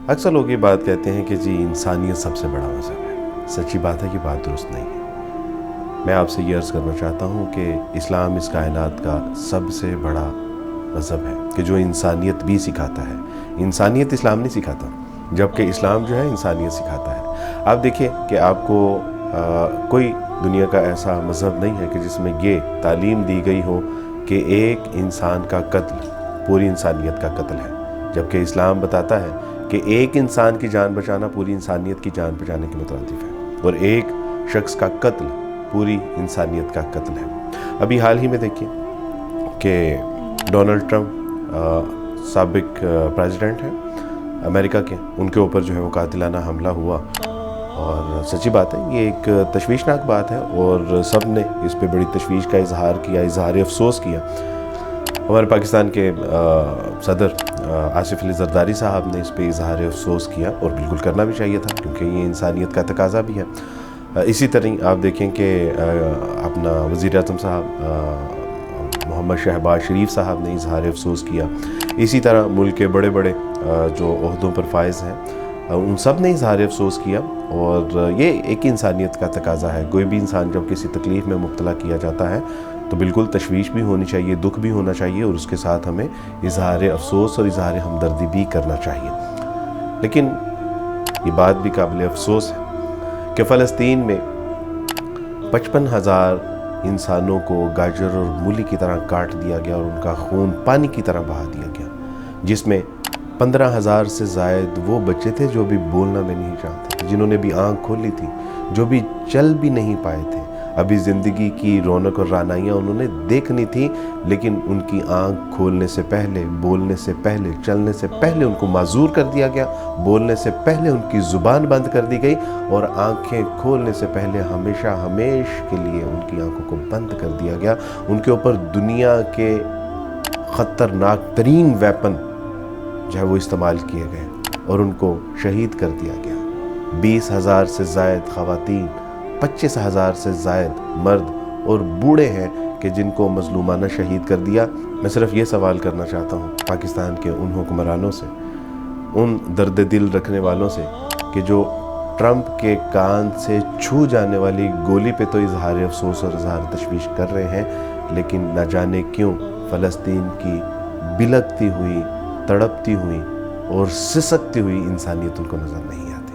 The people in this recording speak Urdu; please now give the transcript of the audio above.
اکثر لوگ یہ بات کہتے ہیں کہ جی انسانیت سب سے بڑا مذہب ہے۔ سچی بات ہے کہ بات درست نہیں ہے۔ میں آپ سے یہ عرض کرنا چاہتا ہوں کہ اسلام اس کائنات کا سب سے بڑا مذہب ہے کہ جو انسانیت بھی سکھاتا ہے۔ انسانیت اسلام نہیں سکھاتا، جبکہ اسلام جو ہے انسانیت سکھاتا ہے۔ آپ دیکھیں کہ آپ کو کوئی دنیا کا ایسا مذہب نہیں ہے کہ جس میں یہ تعلیم دی گئی ہو کہ ایک انسان کا قتل پوری انسانیت کا قتل ہے، جبکہ اسلام بتاتا ہے کہ ایک انسان کی جان بچانا پوری انسانیت کی جان بچانے کے مترادف ہے، اور ایک شخص کا قتل پوری انسانیت کا قتل ہے۔ ابھی حال ہی میں دیکھیں کہ ڈونلڈ ٹرمپ سابق پریزیڈنٹ ہیں امریکہ کے، ان کے اوپر جو ہے وہ قاتلانہ حملہ ہوا، اور سچی بات ہے یہ ایک تشویشناک بات ہے، اور سب نے اس پہ بڑی تشویش کا اظہار کیا، اظہار افسوس کیا۔ ہمارے پاکستان کے صدر آصف علی زرداری صاحب نے اس پہ اظہار افسوس کیا، اور بالکل کرنا بھی چاہیے تھا کیونکہ یہ انسانیت کا تقاضا بھی ہے۔ اسی طرح آپ دیکھیں کہ اپنا وزیر اعظم صاحب محمد شہباز شریف صاحب نے اظہار افسوس کیا۔ اسی طرح ملک کے بڑے بڑے جو عہدوں پر فائز ہیں ان سب نے اظہار افسوس کیا، اور یہ ایک انسانیت کا تقاضا ہے۔ کوئی بھی انسان جب کسی تکلیف میں مبتلا کیا جاتا ہے تو بالکل تشویش بھی ہونی چاہیے، دکھ بھی ہونا چاہیے، اور اس کے ساتھ ہمیں اظہار افسوس اور اظہار ہمدردی بھی کرنا چاہیے۔ لیکن یہ بات بھی قابل افسوس ہے کہ فلسطین میں 55,000 انسانوں کو گاجر اور مولی کی طرح کاٹ دیا گیا، اور ان کا خون پانی کی طرح بہا دیا گیا، جس میں 15,000 سے زائد وہ بچے تھے جو بھی بولنا بھی نہیں چاہتے تھے، جنہوں نے بھی آنکھ کھولی تھی، جو بھی چل بھی نہیں پائے تھے۔ ابھی زندگی کی رونق اور رعنائیاں انہوں نے دیکھنی تھی، لیکن ان کی آنکھ کھولنے سے پہلے، بولنے سے پہلے، چلنے سے پہلے ان کو معذور کر دیا گیا، بولنے سے پہلے ان کی زبان بند کر دی گئی، اور آنکھیں کھولنے سے پہلے ہمیشہ ہمیش کے لیے ان کی آنکھوں کو بند کر دیا گیا۔ ان کے اوپر دنیا کے خطرناک ترین ویپن جو ہے وہ استعمال کیے گئے، اور ان کو شہید کر دیا گیا۔ 20,000 سے زائد خواتین، 25,000 سے زائد مرد اور بوڑھے ہیں کہ جن کو مظلومانہ شہید کر دیا۔ میں صرف یہ سوال کرنا چاہتا ہوں پاکستان کے ان حکمرانوں سے، ان درد دل رکھنے والوں سے کہ جو ٹرمپ کے کان سے چھو جانے والی گولی پہ تو اظہار افسوس اور اظہار تشویش کر رہے ہیں، لیکن نہ جانے کیوں فلسطین کی بلکتی ہوئی، تڑپتی ہوئی اور سسکتی ہوئی انسانیت ان کو نظر نہیں آتی۔